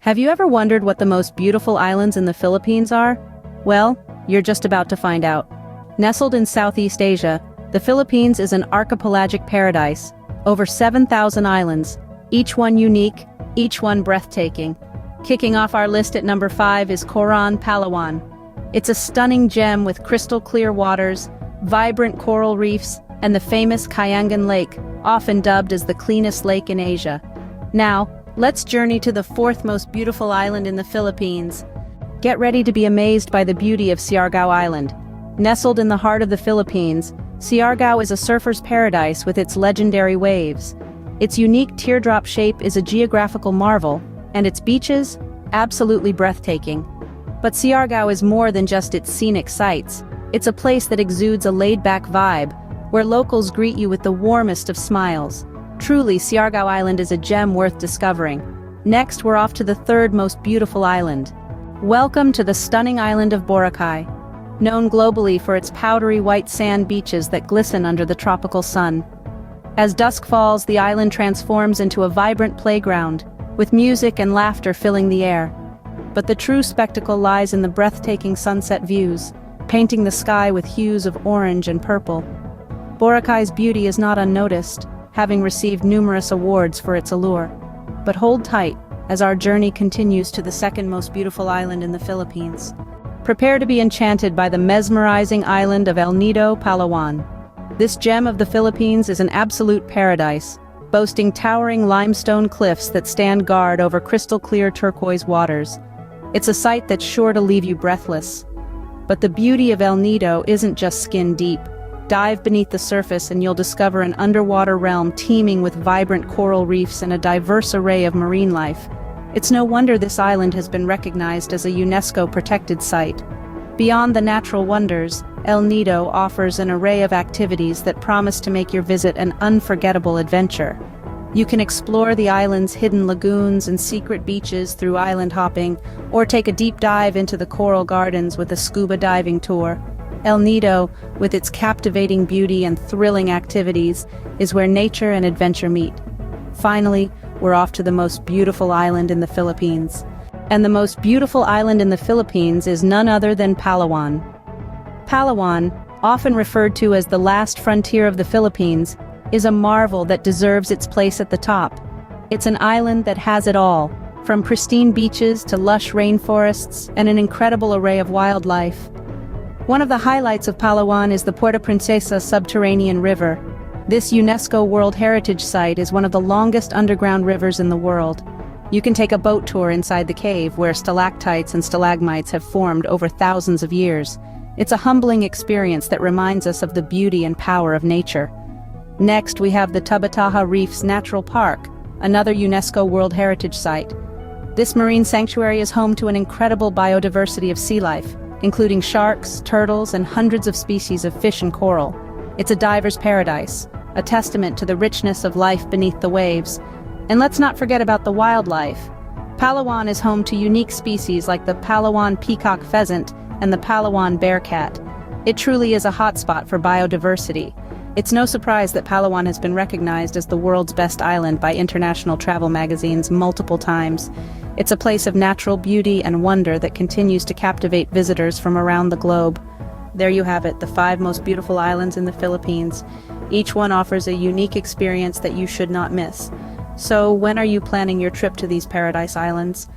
Have you ever wondered what the most beautiful islands in the Philippines are? Well, you're just about to find out. Nestled in Southeast Asia, the Philippines is an archipelagic paradise, over 7,000 islands, each one unique, each one breathtaking. Kicking off our list at number 5 is Coron, Palawan. It's a stunning gem with crystal-clear waters, vibrant coral reefs, and the famous Kayangan Lake, often dubbed as the cleanest lake in Asia. Now, let's journey to the 4th most beautiful island in the Philippines. Get ready to be amazed by the beauty of Siargao Island. Nestled in the heart of the Philippines, Siargao is a surfer's paradise with its legendary waves. Its unique teardrop shape is a geographical marvel, and its beaches, absolutely breathtaking. But Siargao is more than just its scenic sights. It's a place that exudes a laid-back vibe, where locals greet you with the warmest of smiles. Truly, Siargao Island is a gem worth discovering. Next, we're off to the 3rd most beautiful island. Welcome to the stunning island of Boracay. Known globally for its powdery white sand beaches that glisten under the tropical sun. As dusk falls, the island transforms into a vibrant playground, with music and laughter filling the air. But the true spectacle lies in the breathtaking sunset views, painting the sky with hues of orange and purple. Boracay's beauty is not unnoticed, having received numerous awards for its allure. But hold tight, as our journey continues to the 2nd most beautiful island in the Philippines. Prepare to be enchanted by the mesmerizing island of El Nido, Palawan. This gem of the Philippines is an absolute paradise, boasting towering limestone cliffs that stand guard over crystal-clear turquoise waters. It's a sight that's sure to leave you breathless. But the beauty of El Nido isn't just skin-deep. Dive beneath the surface and you'll discover an underwater realm teeming with vibrant coral reefs and a diverse array of marine life. It's no wonder this island has been recognized as a UNESCO-protected site. Beyond the natural wonders, El Nido offers an array of activities that promise to make your visit an unforgettable adventure. You can explore the island's hidden lagoons and secret beaches through island hopping, or take a deep dive into the coral gardens with a scuba diving tour. El Nido, with its captivating beauty and thrilling activities, is where nature and adventure meet. Finally, we're off to the most beautiful island in the Philippines. And the most beautiful island in the Philippines is none other than Palawan. Palawan, often referred to as the last frontier of the Philippines, is a marvel that deserves its place at the top. It's an island that has it all, from pristine beaches to lush rainforests and an incredible array of wildlife. One of the highlights of Palawan is the Puerto Princesa subterranean river. This UNESCO World Heritage Site is one of the longest underground rivers in the world. You can take a boat tour inside the cave, where stalactites and stalagmites have formed over thousands of years. It's a humbling experience that reminds us of the beauty and power of nature. Next, we have the Tabataha Reefs Natural Park, another UNESCO World Heritage Site. This marine sanctuary is home to an incredible biodiversity of sea life, including sharks, turtles, and hundreds of species of fish and coral. It's a diver's paradise, a testament to the richness of life beneath the waves. And let's not forget about the wildlife. Palawan is home to unique species like the Palawan peacock pheasant and the Palawan bearcat. It truly is a hotspot for biodiversity. It's no surprise that Palawan has been recognized as the world's best island by international travel magazines multiple times. It's a place of natural beauty and wonder that continues to captivate visitors from around the globe. There you have it, the 5 most beautiful islands in the Philippines. Each one offers a unique experience that you should not miss. So, when are you planning your trip to these paradise islands?